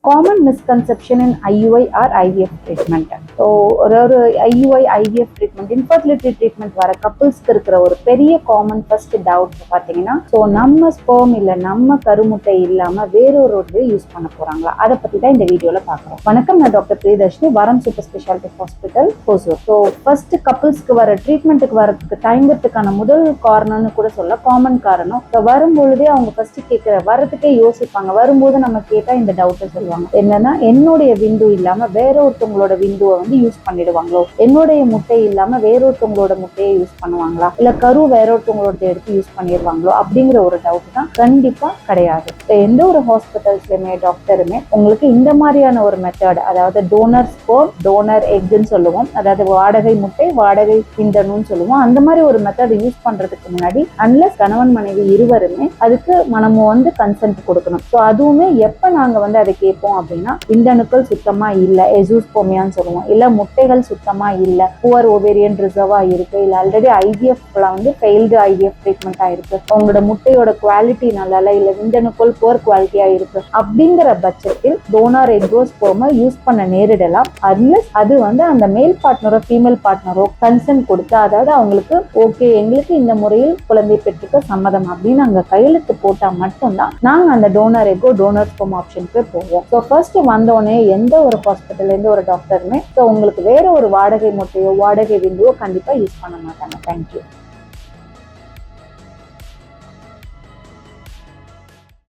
Common misconception in IUI or IVF treatment. So ஒரு IUI IVF treatment, infertility treatment வர கப்புள்ஸ்க்கு இருக்கிற ஒரு பெரிய காமன் ஃபர்ஸ்ட் டவுட் பார்த்தீங்கன்னா, ஸோ நம்ம ஸ்பெர்ம் இல்லை நம்ம கருமுட்டை இல்லாமல் வேறொரு யூஸ் பண்ண போறாங்களா, அதை பற்றி தான் இந்த வீடியோவில் பார்க்குறோம். வணக்கம், நான் doctor Priyadarshini, Varam super speciality hospital, Hosur. So first கப்புள்ஸ்க்கு வர ட்ரீட்மெண்ட்டுக்கு வரதுக்கு தயங்கத்துக்கான முதல் காரணம்னு கூட சொல்ல, காமன் காரணம், வரும்பொழுதே அவங்க ஃபர்ஸ்ட் வரதுக்கே யோசிப்பாங்க. வரும்போது நம்ம கேட்டா இந்த டவுட்டை சொல்லுவாங்க, என்னன்னா என்னுடைய விந்து இல்லாம வேற ஒருத்தவங்களோட விந்துவை யூஸ் பண்ணிடுவாங்களோ, என்னுடைய முட்டை இல்லாம வேற ஒருத்தவங்களோட முட்டையை யூஸ் பண்ணுவாங்களா, இல்ல கரு வேற ஒருத்தவங்களோட எடுத்து யூஸ் பண்ணிடுவாங்களோ அப்படிங்கிற ஒரு டவுட் தான். கண்டிப்பா கிடையாது. எந்த ஒரு ஹாஸ்பிட்டல்ஸ்லயுமே டாக்டருமே உங்களுக்கு இந்த மாதிரியான ஒரு மெத்தட், அதாவது டோனர் ஸ்பெர்ம் டோனர் எக்னு சொல்லுவோம், அதாவது வாடகை முட்டை வாடகை விந்தணும்னு சொல்லுவோம், அந்த மாதிரி ஒரு மெத்தட் யூஸ் பண்றதுக்கு முன்னாடி அன்லஸ் கணவன் மனைவி இருவருமே அதுக்கு நம்ம கன்சென்ட் கொடுக்கணும். ஸோ அதுவுமே எப்ப நாங்க அதை கேட்போம் அப்படின்னா, விந்தணுக்கள் சுத்தமா இல்ல, எசூஸ்போமியான்னு சொல்லுவோம், இல்ல முட்டைகள் சுத்தமா இல்ல, புவர் ஓவேரியன் ரிசர்வா இருக்கு, இல்ல ஆல்ரெடி IVF ஃபெயில்டு IVF ட்ரீட்மெண்டா இருக்கு, உங்களோட முட்டையோட குவாலிட்டி நல்லா இல்ல, விந்தணுக்கள் புவர் குவாலிட்டியா இருக்கு அப்படிங்கிற பட்சத்தில் டோனார் எக்ஸோஸ்போமை யூஸ் பண்ண நேரிடலாம். அன்லஸ் அது அந்த மேல் பார்ட்னரோ ஃபீமேல் பார்ட்னரோ கன்சென்ட் கொடுத்து, அதாவது அவங்களுக்கு ஓகே எங்களுக்கு இந்த முறையில் குழந்தை பெற்றுக்க சம்மதம் அப்படின்னு அங்க கையெழுத்து போட்டா மட்டும்தான் நாங்க அந்த டோனர் எக்கோ டோனர் ஸ்பெர்ம் ஆப்ஷனுக்கு போவோம். ஸோ ஃபர்ஸ்ட் வந்தோடனே எந்த ஒரு ஹாஸ்பிட்டல் எந்த ஒரு டாக்டருமே உங்களுக்கு வேற ஒரு வாடகை முட்டையோ வாடகை விந்துவோ கண்டிப்பா யூஸ் பண்ண மாட்டாங்க. தேங்க்யூ.